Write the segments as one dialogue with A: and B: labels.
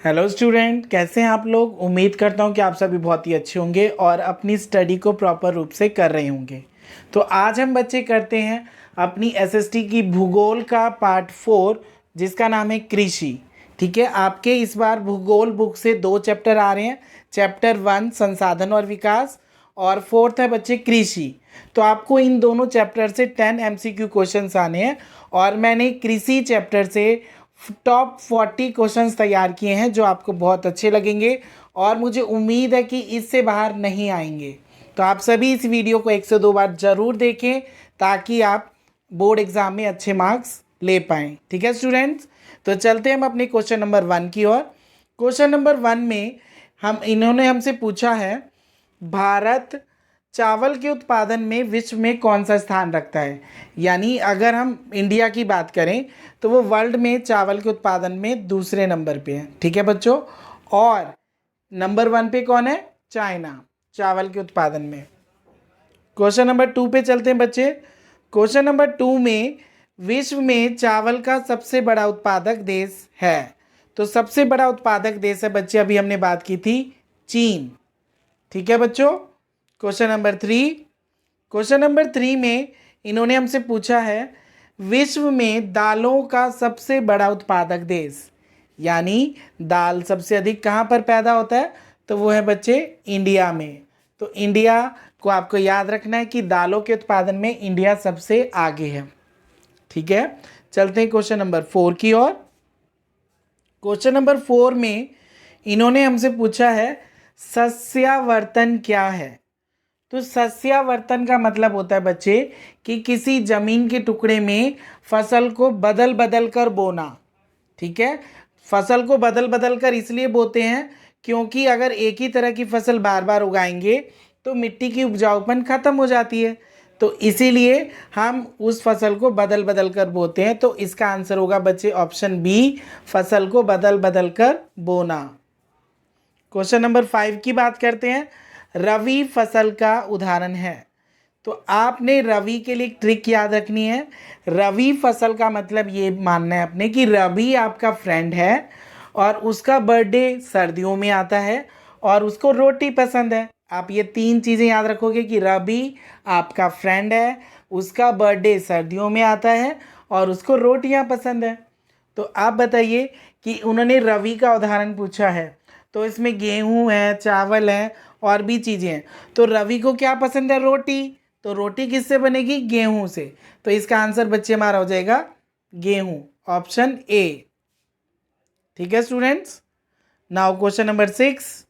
A: Hello student, कैसे हैं आप लोग। उम्मीद करता हूं कि आप सभी बहुत ही अच्छे होंगे और अपनी स्टडी को प्रॉपर रूप से कर रहे होंगे। तो आज हम बच्चे करते हैं अपनी एसएसटी की भूगोल का पार्ट 4 जिसका नाम है कृषि। ठीक है, आपके इस बार भूगोल बुक से 2 चैप्टर आ रहे हैं। चैप्टर 1 संसाधन और विकास और 4th है बच्चे कृषि। तो आपको इन दोनों चैप्टर से 10 एमसीक्यू क्वेश्चंस आने हैं और मैंने कृषि चैप्टर से टॉप 40 क्वेश्चंस तैयार किए हैं जो आपको बहुत अच्छे लगेंगे और मुझे उम्मीद है कि इससे बाहर नहीं आएंगे। तो आप सभी इस वीडियो को 1 से 2 बार ज़रूर देखें ताकि आप बोर्ड एग्ज़ाम में अच्छे मार्क्स ले पाएँ। ठीक है स्टूडेंट्स, तो चलते हैं हम अपने क्वेश्चन नंबर 1 की ओर। क्वेश्चन नंबर 1 में इन्होंने हमसे पूछा है, भारत चावल के उत्पादन में विश्व में कौन सा स्थान रखता है। यानी अगर हम इंडिया की बात करें तो वो वर्ल्ड में चावल के उत्पादन में दूसरे नंबर पे है। ठीक है बच्चों, और नंबर 1 पे कौन है? चाइना, चावल के उत्पादन में। क्वेश्चन नंबर 2 पे चलते हैं बच्चे। क्वेश्चन नंबर 2 में विश्व में चावल का सबसे बड़ा उत्पादक देश है। तो सबसे बड़ा उत्पादक देश है बच्चे, अभी हमने बात की थी, चीन। ठीक है बच्चों। क्वेश्चन नंबर 3, क्वेश्चन नंबर 3 में इन्होंने हमसे पूछा है, विश्व में दालों का सबसे बड़ा उत्पादक देश। यानी दाल सबसे अधिक कहाँ पर पैदा होता है, तो वो है बच्चे इंडिया में। तो इंडिया को आपको याद रखना है कि दालों के उत्पादन में इंडिया सबसे आगे है। ठीक है, चलते हैं क्वेश्चन नंबर 4 की ओर। क्वेश्चन नंबर 4 में इन्होंने हमसे पूछा है, सस्यावर्तन क्या है। तो सस्यावर्तन का मतलब होता है बच्चे कि किसी जमीन के टुकड़े में फसल को बदल बदल कर बोना। ठीक है, फसल को बदल बदल कर इसलिए बोते हैं क्योंकि अगर एक ही तरह की फसल बार बार उगाएंगे तो मिट्टी की उपजाऊपन खत्म हो जाती है। तो इसीलिए हम उस फसल को बदल बदल कर बोते हैं। तो इसका आंसर होगा बच्चे ऑप्शन बी, फसल को बदल बदल कर बोना। क्वेश्चन नंबर 5 की बात करते हैं, रवि फसल का उदाहरण है। तो आपने रवि के लिए एक ट्रिक याद रखनी है। रवि फसल का मतलब ये मानना है अपने कि रवि आपका फ्रेंड है और उसका बर्थडे सर्दियों में आता है और उसको रोटी पसंद है। आप ये 3 चीज़ें याद रखोगे कि रवि आपका फ्रेंड है, उसका बर्थडे सर्दियों में आता है और उसको रोटियां पसंद है। तो आप बताइए कि उन्होंने रवि का उदाहरण पूछा है तो इसमें गेहूं है, चावल है और भी चीज़ें हैं। तो रवि को क्या पसंद है? रोटी। तो रोटी किससे बनेगी? गेहूं से। तो इसका आंसर बच्चे हमारा हो जाएगा गेहूं, ऑप्शन ए। ठीक है students. Now question number 6।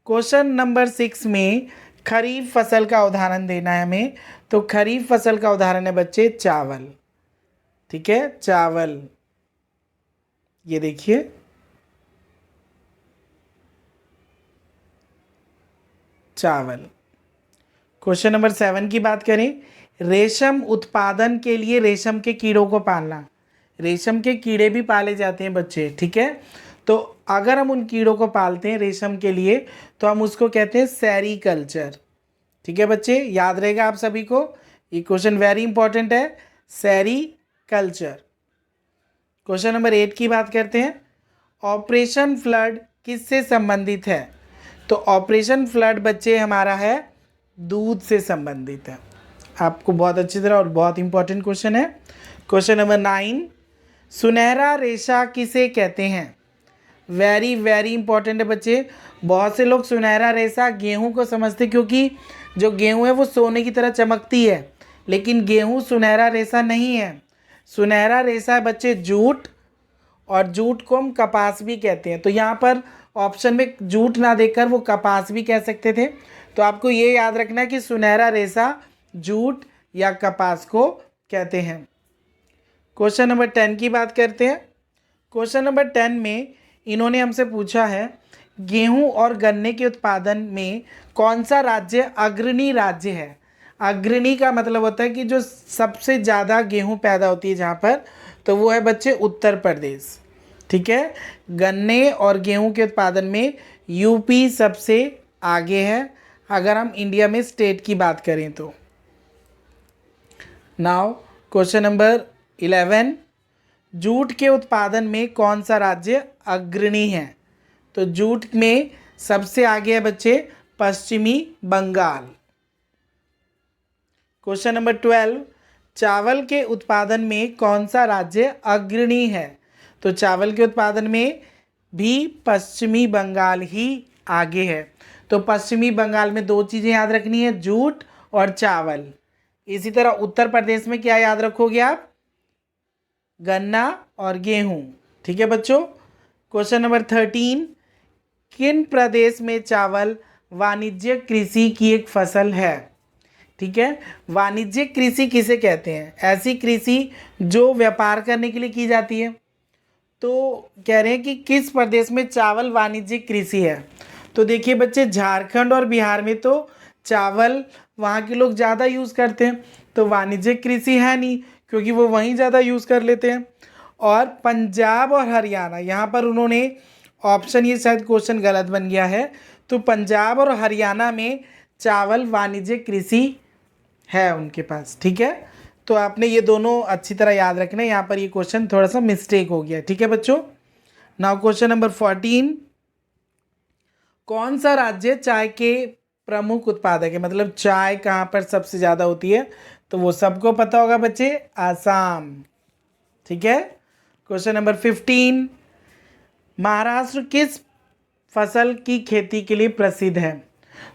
A: Question number 6 में खरीफ फसल का उदाहरण देना है हमें। तो खरीफ फसल का उदाहरण है बच्चे चावल। ठीक है, चावल, ये देखिए चावल। क्वेश्चन नंबर 7 की बात करें, रेशम उत्पादन के लिए रेशम के कीड़ों को पालना। रेशम के कीड़े भी पाले जाते हैं बच्चे। ठीक है, तो अगर हम उन कीड़ों को पालते हैं रेशम के लिए तो हम उसको कहते हैं सेरीकल्चर। ठीक है बच्चे, याद रहेगा आप सभी को, ये क्वेश्चन वेरी इंपॉर्टेंट है, सेरीकल्चर। क्वेश्चन नंबर 8 की बात करते हैं, ऑपरेशन फ्लड किससे संबंधित है। तो ऑपरेशन फ्लड बच्चे हमारा है दूध से संबंधित है। आपको बहुत अच्छी तरह और बहुत इंपॉर्टेंट क्वेश्चन है। क्वेश्चन नंबर 9, सुनहरा रेशा किसे कहते हैं। वेरी वेरी इंपॉर्टेंट है बच्चे। बहुत से लोग सुनहरा रेशा गेहूं को समझते क्योंकि जो गेहूं है वो सोने की तरह चमकती है, लेकिन गेहूं सुनहरा रेशा नहीं है। सुनहरा रेशा है बच्चे जूट, और जूट को हम कपास भी कहते हैं। तो यहाँ पर ऑप्शन में जूट ना देकर वो कपास भी कह सकते थे। तो आपको ये याद रखना है कि सुनहरा रेशा जूट या कपास को कहते हैं। क्वेश्चन नंबर 10 की बात करते हैं। क्वेश्चन नंबर 10 में इन्होंने हमसे पूछा है, गेहूं और गन्ने के उत्पादन में कौन सा राज्य अग्रणी राज्य है। अग्रणी का मतलब होता है कि जो सबसे ज़्यादा गेहूं पैदा होती है जहाँ पर, तो वो है बच्चे उत्तर प्रदेश। ठीक है, गन्ने और गेहूं के उत्पादन में यूपी सबसे आगे है अगर हम इंडिया में स्टेट की बात करें तो। नाउ क्वेश्चन नंबर 11, जूट के उत्पादन में कौन सा राज्य अग्रणी है। तो जूट में सबसे आगे है बच्चे पश्चिमी बंगाल। क्वेश्चन नंबर 12, चावल के उत्पादन में कौन सा राज्य अग्रणी है? तो चावल के उत्पादन में भी पश्चिमी बंगाल ही आगे है। तो पश्चिमी बंगाल में दो चीज़ें याद रखनी है, जूट और चावल। इसी तरह उत्तर प्रदेश में क्या याद रखोगे आप? गन्ना और गेहूं। ठीक है बच्चों। क्वेश्चन नंबर 13, किन प्रदेश में चावल वाणिज्यिक कृषि की एक फसल है? ठीक है, वाणिज्यिक कृषि किसे कहते हैं? ऐसी कृषि जो व्यापार करने के लिए की जाती है। तो कह रहे हैं कि किस प्रदेश में चावल वाणिज्यिक कृषि है? तो देखिए बच्चे, झारखंड और बिहार में तो चावल वहाँ के लोग ज़्यादा यूज़ करते हैं, तो वाणिज्यिक कृषि है नहीं, क्योंकि वो वहीं ज़्यादा यूज़ कर लेते हैं। और पंजाब और हरियाणा, यहाँ पर उन्होंने ऑप्शन, ये शायद क्वेश्चन गलत बन गया है, तो पंजाब और हरियाणा में चावल वाणिज्यिक कृषि है उनके पास। ठीक है, तो आपने ये दोनों अच्छी तरह याद रखना है। यहाँ पर ये क्वेश्चन थोड़ा सा मिस्टेक हो गया। ठीक है बच्चों। नाउ क्वेश्चन नंबर 14, कौन सा राज्य चाय के प्रमुख उत्पादक है? मतलब चाय कहाँ पर सबसे ज़्यादा होती है? तो वो सबको पता होगा बच्चे, आसाम। ठीक है। क्वेश्चन नंबर 15, महाराष्ट्र किस फसल की खेती के लिए प्रसिद्ध है?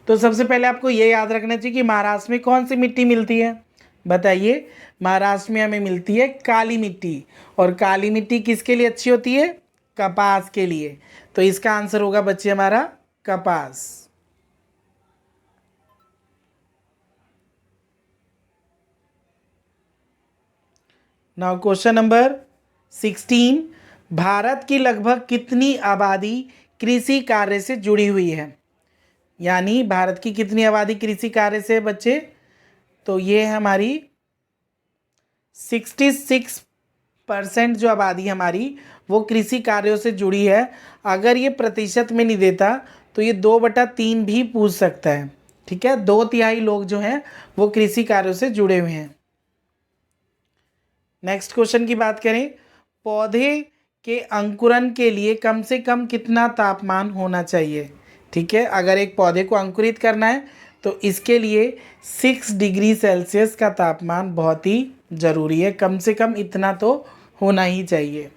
A: तो सबसे पहले आपको ये याद रखना चाहिए कि महाराष्ट्र में कौन सी मिट्टी मिलती है? बताइए। महाराष्ट्र में हमें मिलती है काली मिट्टी, और काली मिट्टी किसके लिए अच्छी होती है? कपास के लिए। तो इसका आंसर होगा बच्चे हमारा कपास। नाउ क्वेश्चन नंबर 16, भारत की लगभग कितनी आबादी कृषि कार्य से जुड़ी हुई है? यानी भारत की कितनी आबादी कृषि कार्य से है बच्चे? तो ये हमारी 66% जो आबादी हमारी वो कृषि कार्यों से जुड़ी है। अगर ये प्रतिशत में नहीं देता तो ये 2/3 भी पूछ सकता है। ठीक है, 2/3 लोग जो हैं वो कृषि कार्यों से जुड़े हुए हैं। नेक्स्ट क्वेश्चन की बात करें, पौधे के अंकुरन के लिए कम से कम कितना तापमान होना चाहिए? ठीक है, अगर एक पौधे को अंकुरित करना है तो इसके लिए 6 डिग्री सेल्सियस का तापमान बहुत ही ज़रूरी है। कम से कम इतना तो होना ही चाहिए।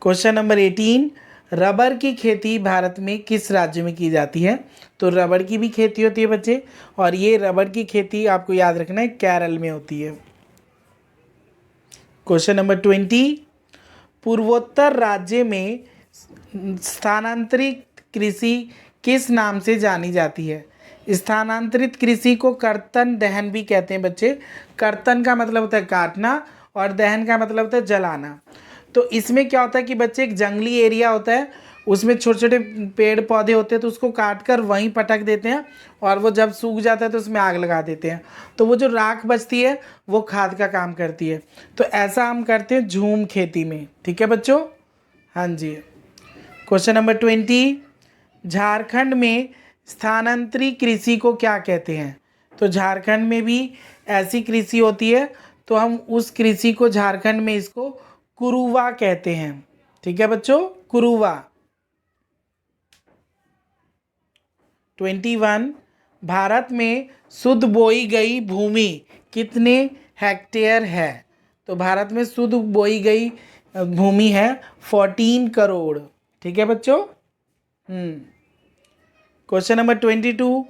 A: क्वेश्चन नंबर 18, रबर की खेती भारत में किस राज्य में की जाती है? तो रबर की भी खेती होती है बच्चे, और ये रबर की खेती आपको याद रखना है केरल में होती है। क्वेश्चन नंबर 20, पूर्वोत्तर राज्य में स्थानांतरित कृषि किस नाम से जानी जाती है? स्थानांतरित कृषि को कर्तन दहन भी कहते हैं बच्चे। कर्तन का मतलब होता है काटना, और दहन का मतलब होता है जलाना। तो इसमें क्या होता है कि बच्चे, एक जंगली एरिया होता है, उसमें छोटे छोटे पेड़ पौधे होते हैं, तो उसको काट कर वहीं पटक देते हैं, और वो जब सूख जाता है तो उसमें आग लगा देते हैं। तो वो जो राख बचती है वो खाद का काम करती है। तो ऐसा हम करते हैं झूम खेती में। ठीक है बच्चों। हाँ जी। क्वेश्चन नंबर 20, झारखंड में स्थानांतरित कृषि को क्या कहते हैं? तो झारखंड में भी ऐसी कृषि होती है, तो हम उस कृषि को झारखंड में इसको कुरुवा कहते हैं। ठीक है बच्चों, कुरुवा। 21, भारत में शुद्ध बोई गई भूमि कितने हेक्टेयर है? तो भारत में शुद्ध बोई गई भूमि है 14 करोड़। ठीक है बच्चों। क्वेश्चन नंबर 22,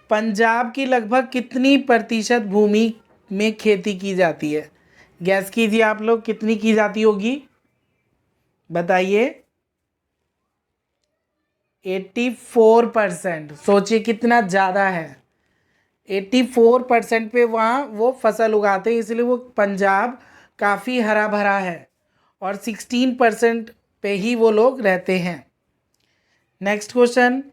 A: पंजाब की लगभग कितनी प्रतिशत भूमि में खेती की जाती है? गैस कीजिए आप लोग, कितनी की जाती होगी? बताइए। 84%। सोचिए कितना ज़्यादा है। 84% पे वहाँ वो फसल उगाते हैं, इसलिए वो पंजाब काफ़ी हरा भरा है, और 16% पे ही वो लोग रहते हैं। नेक्स्ट क्वेश्चन,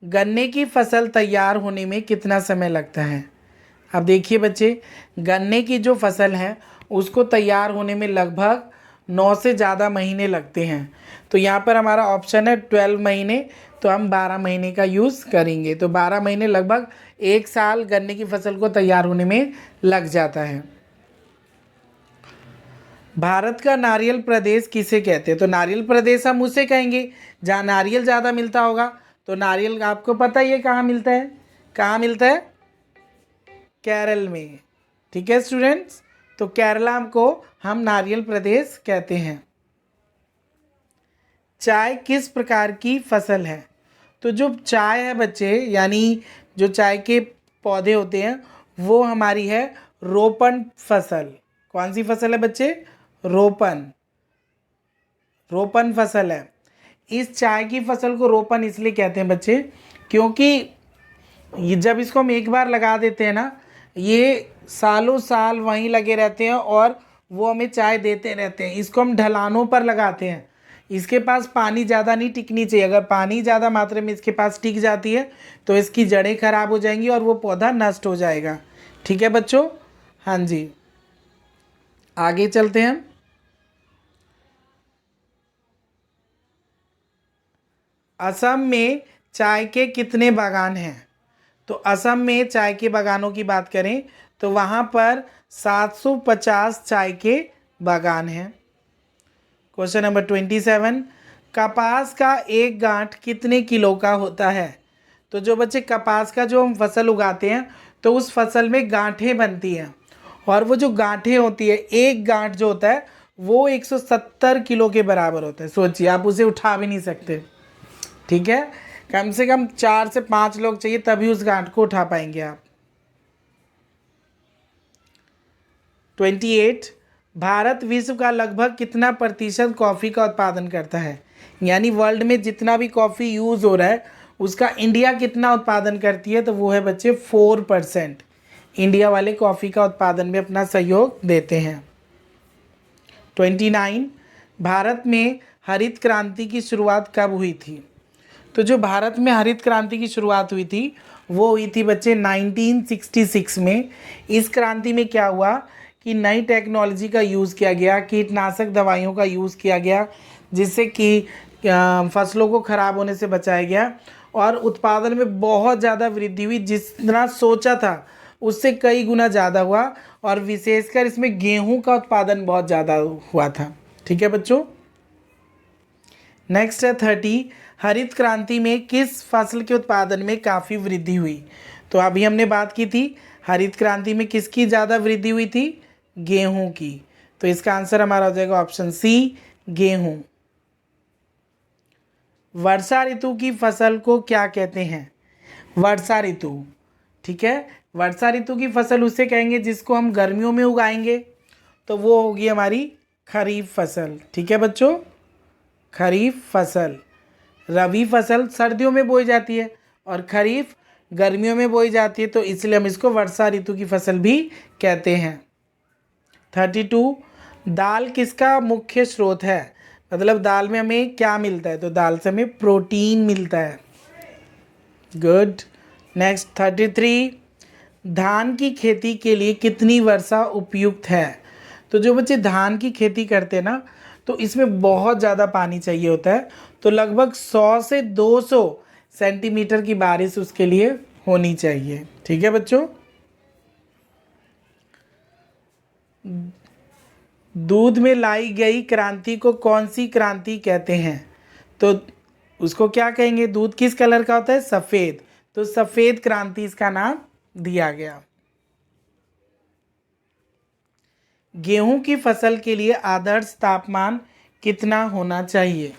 A: गन्ने की फसल तैयार होने में कितना समय लगता है? अब देखिए बच्चे, गन्ने की जो फसल है उसको तैयार होने में लगभग 9 से ज़्यादा महीने लगते हैं। तो यहाँ पर हमारा ऑप्शन है 12 महीने, तो हम 12 महीने का यूज़ करेंगे। तो 12 महीने, लगभग 1 साल गन्ने की फसल को तैयार होने में लग जाता है। भारत का नारियल प्रदेश किसे कहते हैं? तो नारियल प्रदेश हम उसे कहेंगे जहाँ नारियल ज़्यादा मिलता होगा। तो नारियल आपको पता ही है कहाँ मिलता है, कहाँ मिलता है? केरल में। ठीक है स्टूडेंट्स, तो केरला को हम नारियल प्रदेश कहते हैं। चाय किस प्रकार की फसल है? तो जो चाय है बच्चे, यानी जो चाय के पौधे होते हैं वो हमारी है रोपण फसल। कौन सी फसल है बच्चे? रोपण, रोपण फसल है। इस चाय की फसल को रोपण इसलिए कहते हैं बच्चे क्योंकि ये जब इसको हम एक बार लगा देते हैं ना, ये सालों साल वहीं लगे रहते हैं और वो हमें चाय देते रहते हैं। इसको हम ढलानों पर लगाते हैं। इसके पास पानी ज़्यादा नहीं टिकनी चाहिए। अगर पानी ज़्यादा मात्रा में इसके पास टिक जाती है तो इसकी जड़ें खराब हो जाएंगी और वो पौधा नष्ट हो जाएगा। ठीक है बच्चों? हाँ जी, आगे चलते हैं। असम में चाय के कितने बागान हैं? तो असम में चाय के बागानों की बात करें तो वहाँ पर 750 चाय के बागान हैं। क्वेश्चन नंबर 27, कपास का एक गांठ कितने किलो का होता है? तो जो बच्चे कपास का जो हम फसल उगाते हैं तो उस फसल में गांठें बनती हैं और वो जो गांठें होती है, एक गांठ जो होता है वो 170 किलो के बराबर होता है। सोचिए, आप उसे उठा भी नहीं सकते। ठीक है, कम से कम 4 से 5 लोग चाहिए तभी उस गांठ को उठा पाएंगे आप। 28, भारत विश्व का लगभग कितना प्रतिशत कॉफ़ी का उत्पादन करता है? यानी वर्ल्ड में जितना भी कॉफ़ी यूज़ हो रहा है उसका इंडिया कितना उत्पादन करती है? तो वो है बच्चे 4%। इंडिया वाले कॉफ़ी का उत्पादन में अपना सहयोग देते हैं। 29, भारत में हरित क्रांति की शुरुआत कब हुई थी? तो जो भारत में हरित क्रांति की शुरुआत हुई थी वो हुई थी बच्चे 1966 में। इस क्रांति में क्या हुआ कि नई टेक्नोलॉजी का यूज़ किया गया, कीटनाशक दवाइयों का यूज़ किया गया जिससे कि फसलों को ख़राब होने से बचाया गया और उत्पादन में बहुत ज़्यादा वृद्धि हुई। जितना सोचा था उससे कई गुना ज़्यादा हुआ और विशेषकर इसमें गेहूं का उत्पादन बहुत ज़्यादा हुआ था। ठीक है बच्चों? नेक्स्ट है 30, हरित क्रांति में किस फसल के उत्पादन में काफ़ी वृद्धि हुई? तो अभी हमने बात की थी हरित क्रांति में किसकी ज़्यादा वृद्धि हुई थी? गेहूं की। तो इसका आंसर हमारा हो जाएगा ऑप्शन सी, गेहूं। वर्षा ऋतु की फसल को क्या कहते हैं? वर्षा ऋतु, ठीक है, वर्षा ऋतु की फसल उसे कहेंगे जिसको हम गर्मियों में उगाएंगे, तो वो होगी हमारी खरीफ फसल। ठीक है बच्चों, खरीफ फसल। रबी फसल सर्दियों में बोई जाती है और खरीफ गर्मियों में बोई जाती है, तो इसलिए हम इसको वर्षा ऋतु की फसल भी कहते हैं। 32, दाल किसका मुख्य स्रोत है? मतलब दाल में हमें क्या मिलता है? तो दाल से हमें प्रोटीन मिलता है। गुड। नेक्स्ट 33, धान की खेती के लिए कितनी वर्षा उपयुक्त है? तो जो बच्चे धान की खेती करते हैं ना तो इसमें बहुत ज़्यादा पानी चाहिए होता है, तो लगभग 100 से 200 सेंटीमीटर की बारिश उसके लिए होनी चाहिए। ठीक है बच्चों? दूध में लाई गई क्रांति को कौन सी क्रांति कहते हैं? तो उसको क्या कहेंगे? दूध किस कलर का होता है? सफ़ेद, तो सफ़ेद क्रांति इसका नाम दिया गया। गेहूं की फसल के लिए आदर्श तापमान कितना होना चाहिए?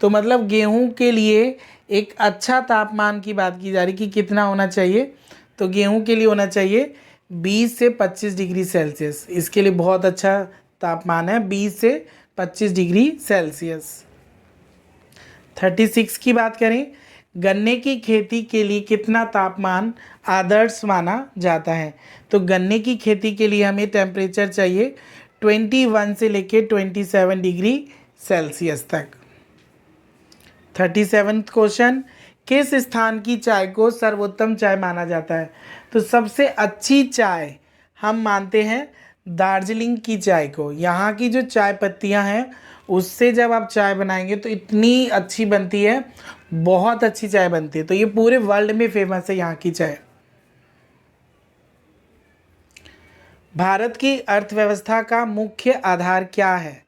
A: तो मतलब गेहूं के लिए एक अच्छा तापमान की बात की जा रही कि कितना होना चाहिए, तो गेहूं के लिए होना चाहिए 20 से 25 डिग्री सेल्सियस। इसके लिए बहुत अच्छा तापमान है, 20 से 25 डिग्री सेल्सियस। 36 की बात करें, गन्ने की खेती के लिए कितना तापमान आदर्श माना जाता है? तो गन्ने की खेती के लिए हमें टेम्परेचर चाहिए 21 से लेके 27 डिग्री सेल्सियस तक। 37 क्वेश्चन, किस स्थान की चाय को सर्वोत्तम चाय माना जाता है? तो सबसे अच्छी चाय हम मानते हैं दार्जिलिंग की चाय को। यहाँ की जो चाय पत्तियाँ हैं उससे जब आप चाय बनाएंगे तो इतनी अच्छी बनती है, बहुत अच्छी चाय बनती है। तो ये पूरे वर्ल्ड में फेमस है यहाँ की चाय। भारत की अर्थव्यवस्था का मुख्य आधार क्या है?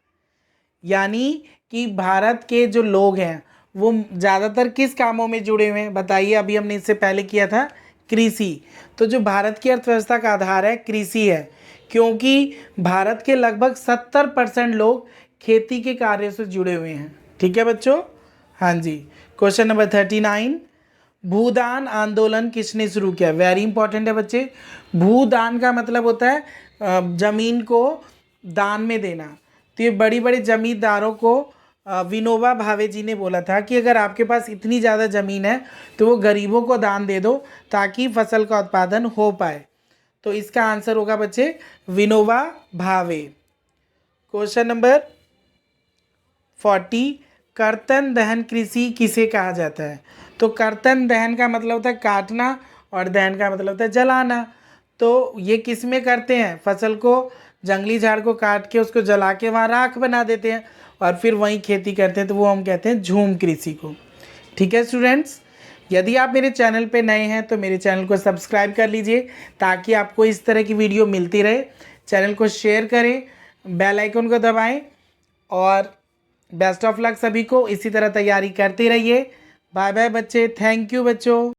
A: यानी कि भारत के जो लोग हैं वो ज़्यादातर किस कामों में जुड़े हुए हैं बताइए। अभी हमने इससे पहले किया था कृषि। तो जो भारत की अर्थव्यवस्था का आधार है कृषि है, क्योंकि भारत के लगभग 70% लोग खेती के कार्य से जुड़े हुए हैं। ठीक है बच्चों। हाँ जी। क्वेश्चन नंबर 39, भूदान आंदोलन किसने शुरू किया? वेरी इंपॉर्टेंट है बच्चे। भूदान का मतलब होता है जमीन को दान में देना। तो ये बड़ी बड़ी जमींदारों को विनोबा भावे जी ने बोला था कि अगर आपके पास इतनी ज़्यादा ज़मीन है तो वो गरीबों को दान दे दो ताकि फसल का उत्पादन हो पाए। तो इसका आंसर होगा बच्चे विनोबा भावे। क्वेश्चन नंबर 40, कर्तन दहन कृषि किसे कहा जाता है? तो कर्तन दहन का मतलब होता है काटना और दहन का मतलब होता है जलाना। तो ये किस में करते हैं? फसल को, जंगली झाड़ को काट के उसको जला के वहाँ राख बना देते हैं और फिर वहीं खेती करते हैं, तो वो हम कहते हैं झूम कृषि को। ठीक है स्टूडेंट्स, यदि आप मेरे चैनल पे नए हैं तो मेरे चैनल को सब्सक्राइब कर लीजिए ताकि आपको इस तरह की वीडियो मिलती रहे। चैनल को शेयर करें, बेल आइकन को दबाएं और बेस्ट ऑफ लक सभी को। इसी तरह तैयारी करते रहिए। बाय बाय बच्चे, थैंक यू बच्चों।